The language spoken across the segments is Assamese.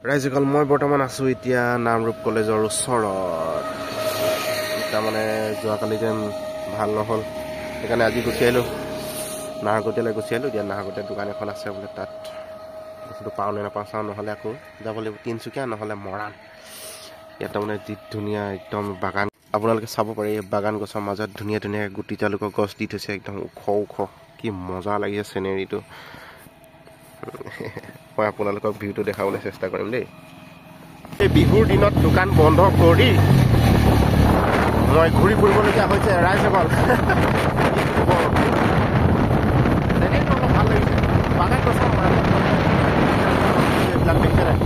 ৰাইজসকল মই বৰ্তমান আছোঁ এতিয়া নামৰূপ কলেজৰ ওচৰত। তাৰমানে যোৱাকালি যেন ভাল নহ'ল, সেইকাৰণে আজি গুচি আহিলোঁ, নাহৰকটীয়ালৈ গুচি আহিলোঁ। এতিয়া নাহৰকটীয়াত দোকান এখন আছে বোলে, তাত বস্তুটো পাওঁ নে নাপাওঁ চাওঁ, নহ'লে আকৌ যাব লাগিব তিনিচুকীয়া, নহ'লে মৰাণ। ইয়াত তাৰমানে যি ধুনীয়া একদম বাগান, আপোনালোকে চাব পাৰে এই বাগান গছৰ মাজত ধুনীয়া ধুনীয়া গুটি জালুকৰ গছ দি থৈছে, একদম ওখ ওখ, কি মজা লাগিছে চিনেৰীটো। মই আপোনালোকক ভিউটো দেখাবলৈ চেষ্টা কৰিম দেই। এই বিহুৰ দিনত দোকান বন্ধ কৰি মই ঘূৰি ফুৰিবলগীয়া হৈছে ৰাইজসকল। অলপ ভাল লাগিছে বাগান গছৰ এইবিলাক দেখিছে নাই,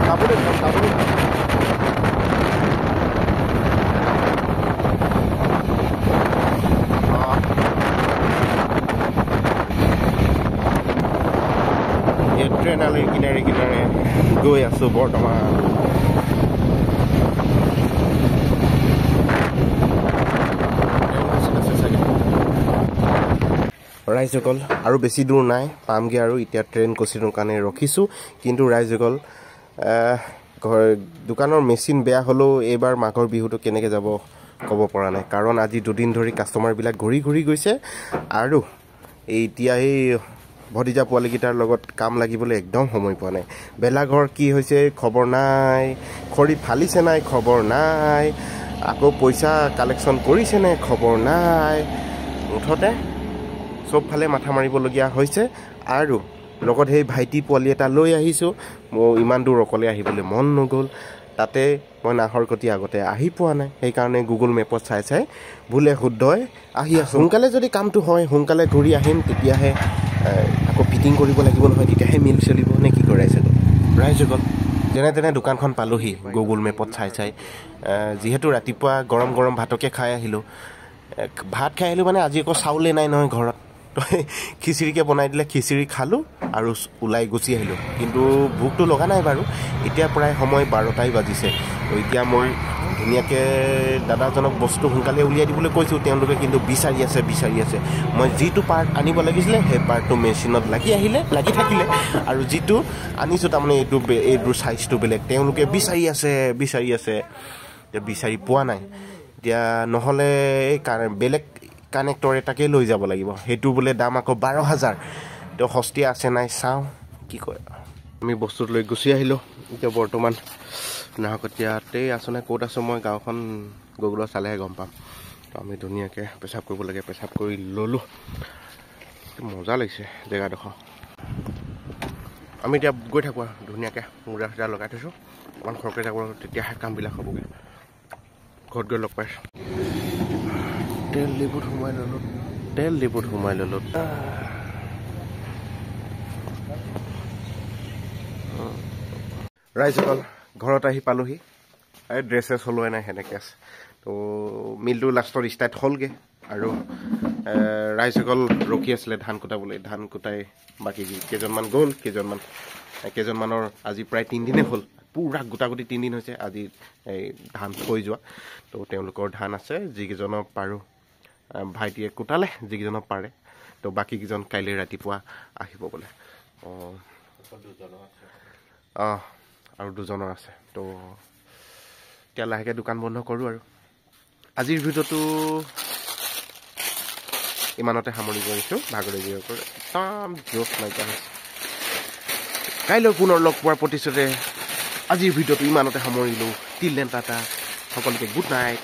চাবলৈ চাবলৈ ট্ৰেইনালীৰ কিনাৰে কিনাৰে গৈ আছোঁ বৰ্তমান। ৰাইজসকল আৰু বেছি দূৰ নাই, পামগৈ আৰু এতিয়া ট্ৰেইন কচিঙৰ কাৰণে ৰখিছোঁ। কিন্তু ৰাইজসকল দোকানৰ মেচিন বেয়া হ'লেও এইবাৰ মাঘৰ বিহুটো কেনেকৈ যাব ক'ব পৰা নাই, কাৰণ আজি দুদিন ধৰি কাষ্টমাৰবিলাক ঘূৰি ঘূৰি গৈছে আৰু এতিয়া এই ভতিজা পোৱালীকেইটাৰ লগত কাম লাগিবলৈ একদম সময় পোৱা নাই। বেলাঘৰ কি হৈছে খবৰ নাই, খৰি ফালিছে নাই খবৰ নাই, আকৌ পইচা কালেকশ্যন কৰিছে নে খবৰ নাই। মুঠতে চবফালে মাথা মাৰিবলগীয়া হৈছে। আৰু লগত সেই ভাইটি পোৱালি এটা লৈ আহিছোঁ, মোৰ ইমান দূৰ অকলে আহিবলৈ মন নগ'ল। তাতে মই নাহৰকটীয়া আগতে আহি পোৱা নাই, সেইকাৰণে গুগল মেপত চাই চাই ভুলে শুদ্ধই আহি আছোঁ। সোনকালে যদি কামটো হয়, সোনকালে ঘূৰি আহিম, তেতিয়াহে আকৌ ফিটিং কৰিব লাগিব নহয়, তেতিয়াহে মিল চলিব নে কি কৰে ৰাইজসকল। যেনে তেনে দোকানখন পালোহি গুগল মেপত চাই চাই। যিহেতু ৰাতিপুৱা গৰম গৰম ভাতকে খাই আহিলোঁ, ভাত খাই আহিলোঁ মানে আজি আকৌ চাউলেই নাই নহয় ঘৰত, খিচিৰিকে বনাই দিলে খিচিৰি খালোঁ আৰু ওলাই গুচি আহিলোঁ। কিন্তু ভোকটো লগা নাই বাৰু, এতিয়া প্ৰায় সময় 12টাই বাজিছে। তো এতিয়া মই ধুনীয়াকৈ দাদাজনক বস্তু সোনকালে উলিয়াই দিবলৈ কৈছোঁ, তেওঁলোকে কিন্তু বিচাৰি আছে। মই যিটো পাৰ্ট আনিব লাগিছিলে সেই পাৰ্টটো মেচিনত লাগি থাকিলে, আৰু যিটো আনিছোঁ তাৰমানে এইটোৰ চাইজটো বেলেগ, তেওঁলোকে বিচাৰি আছে বিচাৰি পোৱা নাই। এতিয়া নহ'লে এই বেলেগ কানেক্টৰ এটাকে লৈ যাব লাগিব, সেইটো বোলে দাম আকৌ 12,000। তো সস্তীয়া আছে নাই চাওঁ কি কয়। আমি বস্তুটো লৈ গুচি আহিলোঁ। এতিয়া বৰ্তমান নাহৰকটীয়াতেই আছোঁ নে ক'ত আছোঁ, মই গাঁওখন গুগলত চালেহে গম পাম। তো আমি ধুনীয়াকৈ পেচাব কৰিব লাগে, পেচাব কৰি ল'লোঁ। মজা লাগিছে জেগাডোখৰ। আমি এতিয়া গৈ থাকোঁ আৰু ধুনীয়াকৈ মোজা চোজা লগাই থৈছোঁ, অকণমান সৰহকৈ যাব, তেতিয়াহে কামবিলাক হ'বগৈ। ঘৰত গৈ লগ পাইছোঁ। তেল ডিপুত সোমাই ল'লোঁ। ৰাইজসকল ঘৰত আহি পালোহি, এই ড্ৰেছ চেছ সলোৱাই নাই, সেনেকৈ আছে। তো মিলটো লাষ্টত ষ্টাৰ্ট হ'লগৈ আৰু ৰাইজসকল ৰখি আছিলে ধান কুটাবলৈ। ধান কুটাই বাকী কেইজনমান গ'ল, কেইজনমানৰ আজি প্ৰায় 3 দিনেই হ'ল, পূৰা গোটাগুটি 3 দিন হৈছে আজি এই ধান থৈ যোৱা। তো তেওঁলোকৰ ধান আছে, যিকেইজনৰ পাৰোঁ ভাইটিয়ে কুটালে, যিকেইজনৰ পাৰে। তো বাকীকেইজন কাইলৈ ৰাতিপুৱা আহিব বোলে। আৰু দুজনৰ আছে। তো এতিয়া লাহেকৈ দোকান বন্ধ কৰোঁ আৰু আজিৰ ভিডিঅ'টো ইমানতে সামৰি কৰিছোঁ। ভাগৰে একদম জোচ নাইকিয়া হৈছে। কাইলৈ পুনৰ লগ পোৱাৰ প্ৰতিশ্ৰুতিৰে আজিৰ ভিডিঅ'টো ইমানতে সামৰিলোঁ। টিল দেন টাটা, সকলোকে গুড নাইট।